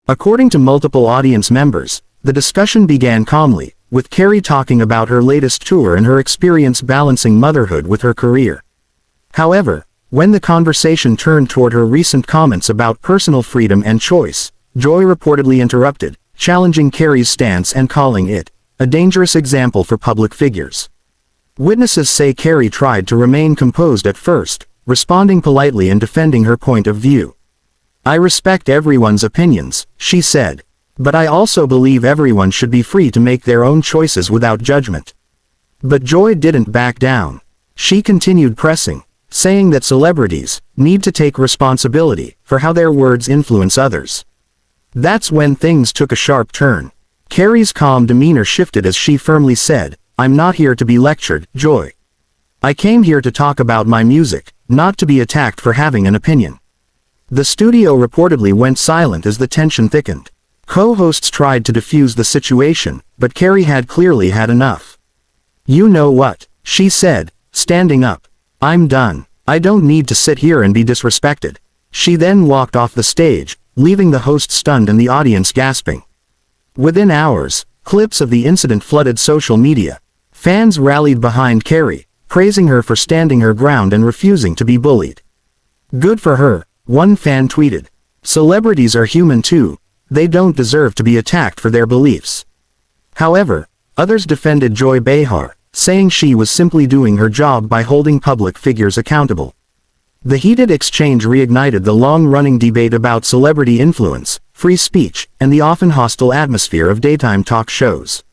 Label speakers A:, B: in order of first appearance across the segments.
A: According to multiple audience members, the discussion began calmly, with Carrie talking about her latest tour and her experience balancing motherhood with her career. However, when the conversation turned toward her recent comments about personal freedom and choice, Joy reportedly interrupted, challenging Carrie's stance and calling it a dangerous example for public figures. Witnesses say Carrie tried to remain composed at first, responding politely and defending her point of view. "I respect everyone's opinions," she said, "but I also believe everyone should be free to make their own choices without judgment." But Joy didn't back down. She continued pressing, saying that celebrities need to take responsibility for how their words influence others. That's when things took a sharp turn. Carrie's calm demeanor shifted as she firmly said, "I'm not here to be lectured, Joy. I came here to talk about my music, not to be attacked for having an opinion." The studio reportedly went silent as the tension thickened. Co-hosts tried to defuse the situation, but Carrie had clearly had enough. "You know what?" she said, standing up. "I'm done. I don't need to sit here and be disrespected." She then walked off the stage, leaving the host stunned and the audience gasping. Within hours, clips of the incident flooded social media. Fans rallied behind Carrie, praising her for standing her ground and refusing to be bullied. "Good for her," one fan tweeted. "Celebrities are human too. They don't deserve to be attacked for their beliefs." However, others defended Joy Behar, saying she was simply doing her job by holding public figures accountable. The heated exchange reignited the long-running debate about celebrity influence, free speech, and the often hostile atmosphere of daytime talk shows.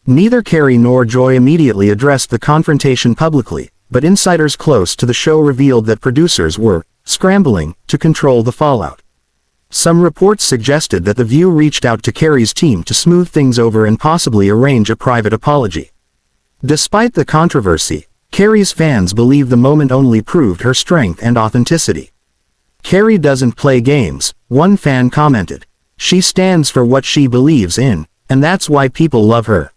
A: Neither Carrie nor Joy immediately addressed the confrontation publicly, but insiders close to the show revealed that producers were scrambling to control the fallout. Some reports suggested that The View reached out to Carrie's team to smooth things over and possibly arrange a private apology. Despite the controversy, Carrie's fans believe the moment only proved her strength and authenticity. "Carrie doesn't play games," one fan commented. "She stands for what she believes in, and that's why people love her."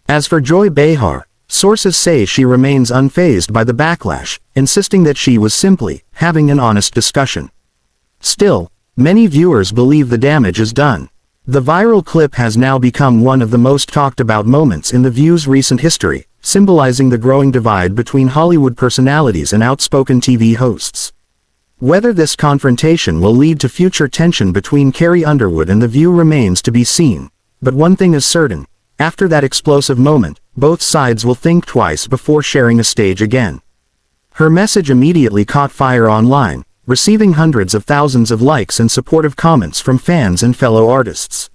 A: As for Joy Behar, sources say she remains unfazed by the backlash, insisting that she was simply having an honest discussion. Still, many viewers believe the damage is done. The viral clip has now become one of the most talked about moments in The View's recent history, symbolizing the growing divide between Hollywood personalities and outspoken TV hosts. Whether this confrontation will lead to future tension between Carrie Underwood and The View remains to be seen, but one thing is certain: after that explosive moment, both sides will think twice before sharing a stage again. Her message immediately caught fire online, receiving hundreds of thousands of likes and supportive comments from fans and fellow artists.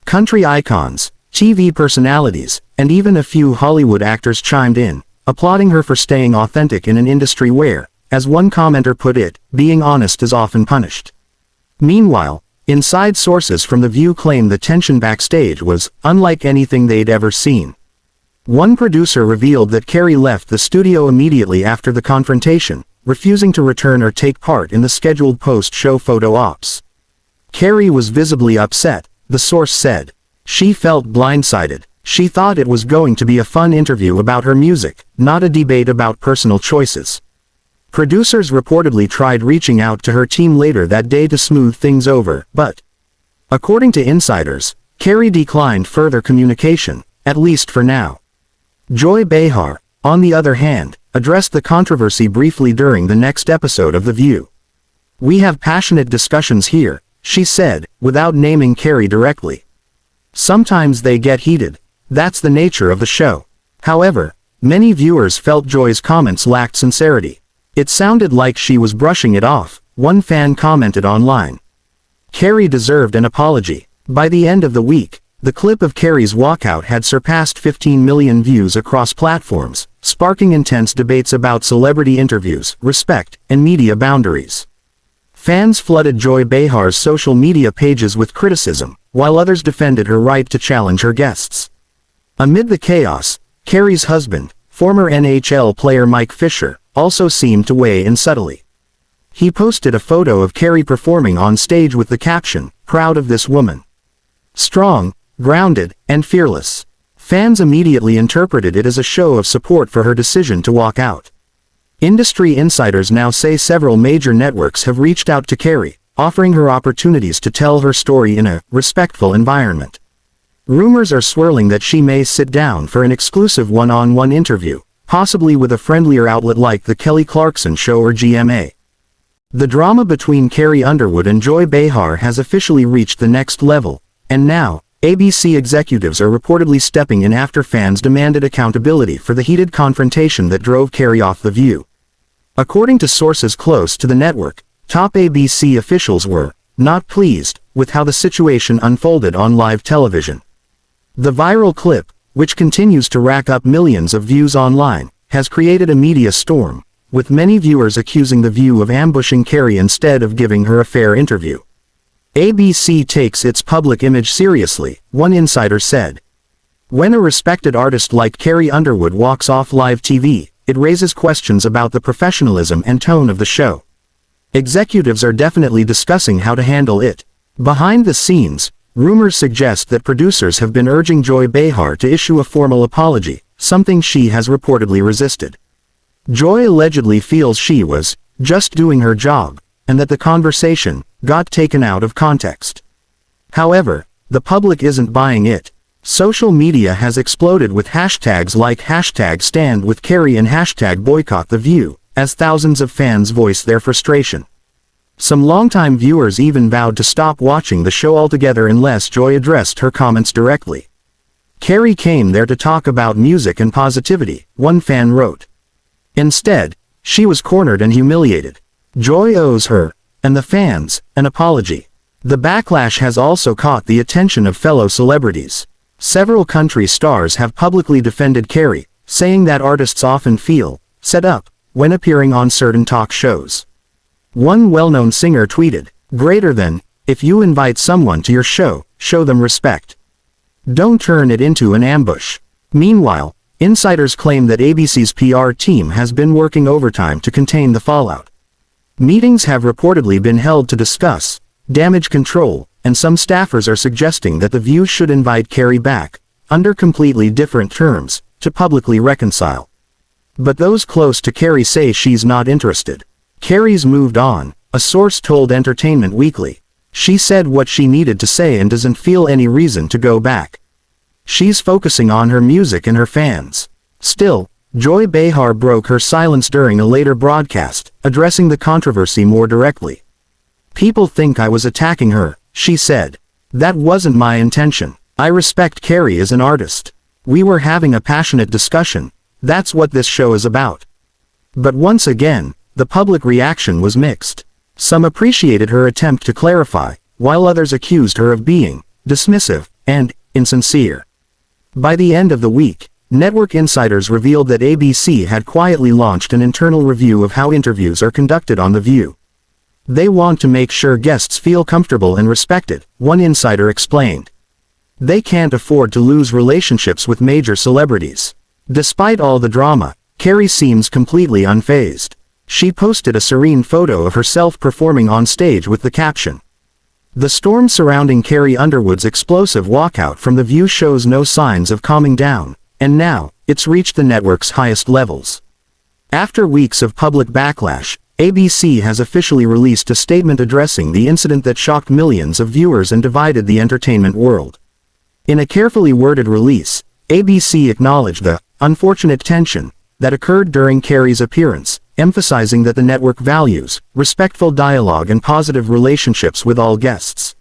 A: Country icons, TV personalities, and even a few Hollywood actors chimed in, applauding her for staying authentic in an industry where, as one commenter put it, being honest is often punished. Meanwhile, inside sources from The View claim the tension backstage was unlike anything they'd ever seen. One producer revealed that Carrie left the studio immediately after the confrontation, refusing to return or take part in the scheduled post-show photo ops. Carrie was visibly upset, the source said. She felt blindsided. She thought it was going to be a fun interview about her music, not a debate about personal choices. Producers reportedly tried reaching out to her team later that day to smooth things over, but, according to insiders, Carrie declined further communication, at least for now. Joy Behar, on the other hand, addressed the controversy briefly during the next episode of The View. "We have passionate discussions here," she said, without naming Carrie directly. "Sometimes they get heated. That's the nature of the show." However, many viewers felt Joy's comments lacked sincerity. It sounded like she was brushing it off, one fan commented online. Carrie deserved an apology. By the end of the week, the clip of Carrie's walkout had surpassed 15 million views across platforms, sparking intense debates about celebrity interviews, respect, and media boundaries. Fans flooded Joy Behar's social media pages with criticism, while others defended her right to challenge her guests. Amid the chaos, Carrie's husband, former NHL player Mike Fisher, also seemed to weigh in subtly. He posted a photo of Carrie performing on stage with the caption, "Proud of this woman. Strong, grounded, and fearless." Fans immediately interpreted it as a show of support for her decision to walk out. Industry insiders now say several major networks have reached out to Carrie, offering her opportunities to tell her story in a respectful environment. Rumors are swirling that she may sit down for an exclusive one-on-one interview, possibly with a friendlier outlet like The Kelly Clarkson Show or GMA. The drama between Carrie Underwood and Joy Behar has officially reached the next level, and now, ABC executives are reportedly stepping in after fans demanded accountability for the heated confrontation that drove Carrie off The View. According to sources close to the network, top ABC officials were not pleased with how the situation unfolded on live television. The viral clip, which continues to rack up millions of views online, has created a media storm, with many viewers accusing The View of ambushing Carrie instead of giving her a fair interview. ABC takes its public image seriously, one insider said. When a respected artist like Carrie Underwood walks off live TV, it raises questions about the professionalism and tone of the show. Executives are definitely discussing how to handle it. Behind the scenes, rumors suggest that producers have been urging Joy Behar to issue a formal apology, something she has reportedly resisted. Joy allegedly feels she was just doing her job, and that the conversation got taken out of context. However, the public isn't buying it. Social media has exploded with hashtags like #StandWithCarrie and #BoycottTheView, as thousands of fans voice their frustration. Some longtime viewers even vowed to stop watching the show altogether unless Joy addressed her comments directly. Carrie came there to talk about music and positivity, one fan wrote. Instead, she was cornered and humiliated. Joy owes her, and the fans, an apology. The backlash has also caught the attention of fellow celebrities. Several country stars have publicly defended Carrie, saying that artists often feel set up when appearing on certain talk shows. One well-known singer tweeted, "Greater than, if you invite someone to your show, show them respect. Don't turn it into an ambush." Meanwhile, insiders claim that ABC's PR team has been working overtime to contain the fallout. Meetings have reportedly been held to discuss damage control, and some staffers are suggesting that The View should invite Carrie back, under completely different terms, to publicly reconcile. But those close to Carrie say she's not interested. Carrie's moved on, a source told Entertainment Weekly. She said what she needed to say and doesn't feel any reason to go back. She's focusing on her music and her fans. Still, Joy Behar broke her silence during a later broadcast, addressing the controversy more directly. "People think I was attacking her," she said. "That wasn't my intention. I respect Carrie as an artist. We were having a passionate discussion. That's what this show is about." But once again, the public reaction was mixed. Some appreciated her attempt to clarify, while others accused her of being dismissive and insincere. By the end of the week, network insiders revealed that ABC had quietly launched an internal review of how interviews are conducted on The View. They want to make sure guests feel comfortable and respected, one insider explained. They can't afford to lose relationships with major celebrities. Despite all the drama, Carrie seems completely unfazed. She posted a serene photo of herself performing on stage with the caption, "The storm surrounding Carrie Underwood's explosive walkout from The View shows no signs of calming down, and now, it's reached the network's highest levels." After weeks of public backlash, ABC has officially released a statement addressing the incident that shocked millions of viewers and divided the entertainment world. In a carefully worded release, ABC acknowledged the unfortunate tension that occurred during Carrie's appearance, emphasizing that the network values respectful dialogue and positive relationships with all guests.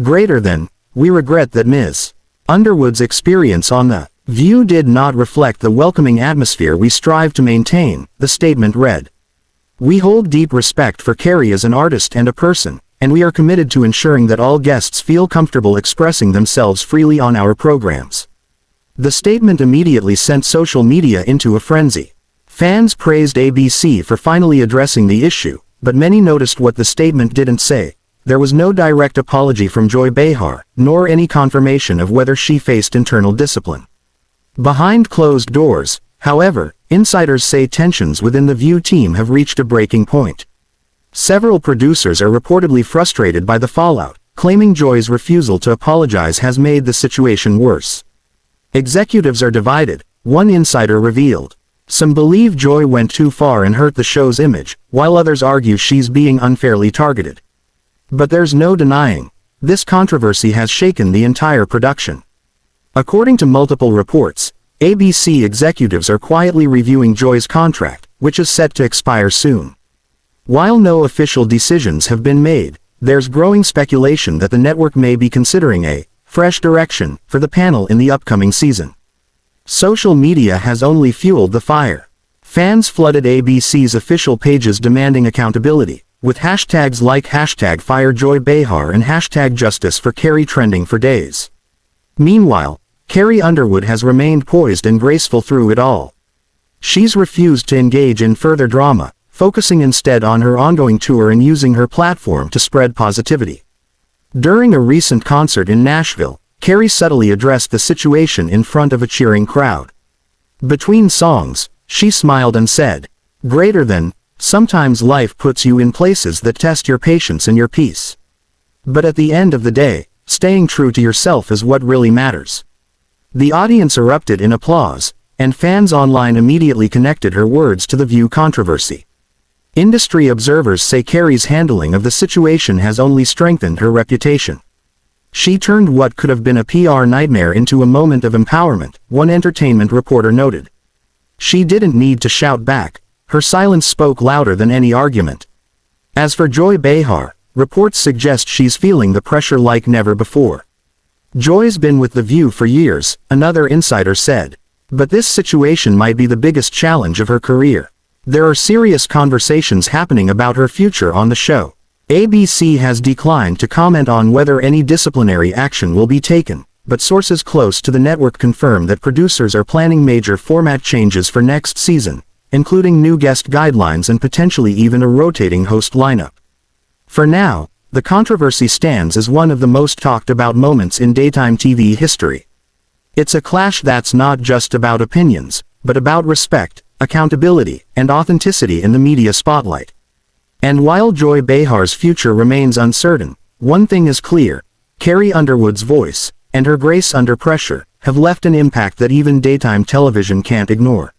A: Greater than, we regret that Ms. Underwood's experience on The View did not reflect the welcoming atmosphere we strive to maintain, the statement read. We hold deep respect for Carrie as an artist and a person, and we are committed to ensuring that all guests feel comfortable expressing themselves freely on our programs. The statement immediately sent social media into a frenzy. Fans praised ABC for finally addressing the issue, but many noticed what the statement didn't say. There was no direct apology from Joy Behar, nor any confirmation of whether she faced internal discipline. Behind closed doors, however, insiders say tensions within the View team have reached a breaking point. Several producers are reportedly frustrated by the fallout, claiming Joy's refusal to apologize has made the situation worse. Executives are divided, one insider revealed. Some believe Joy went too far and hurt the show's image, while others argue she's being unfairly targeted. But there's no denying, this controversy has shaken the entire production. According to multiple reports, ABC executives are quietly reviewing Joy's contract, which is set to expire soon. While no official decisions have been made, there's growing speculation that the network may be considering a fresh direction for the panel in the upcoming season. Social media has only fueled the fire. Fans flooded ABC's official pages demanding accountability, with hashtags like #FireJoyBehar and #JusticeForCarrie trending for days. Meanwhile, Carrie Underwood has remained poised and graceful through it all. She's refused to engage in further drama, focusing instead on her ongoing tour and using her platform to spread positivity. During a recent concert in Nashville, Carrie subtly addressed the situation in front of a cheering crowd. Between songs, she smiled and said, "Greater than, sometimes life puts you in places that test your patience and your peace. But at the end of the day, staying true to yourself is what really matters." The audience erupted in applause, and fans online immediately connected her words to the View controversy. Industry observers say Carrie's handling of the situation has only strengthened her reputation. She turned what could have been a PR nightmare into a moment of empowerment, one entertainment reporter noted. She didn't need to shout back, her silence spoke louder than any argument. As for Joy Behar, reports suggest she's feeling the pressure like never before. Joy's been with The View for years, another insider said. But this situation might be the biggest challenge of her career. There are serious conversations happening about her future on the show. ABC has declined to comment on whether any disciplinary action will be taken, but sources close to the network confirm that producers are planning major format changes for next season, including new guest guidelines and potentially even a rotating host lineup. For now, the controversy stands as one of the most talked about moments in daytime TV history. It's a clash that's not just about opinions, but about respect, accountability, and authenticity in the media spotlight. And while Joy Behar's future remains uncertain, one thing is clear: Carrie Underwood's voice, and her grace under pressure, have left an impact that even daytime television can't ignore.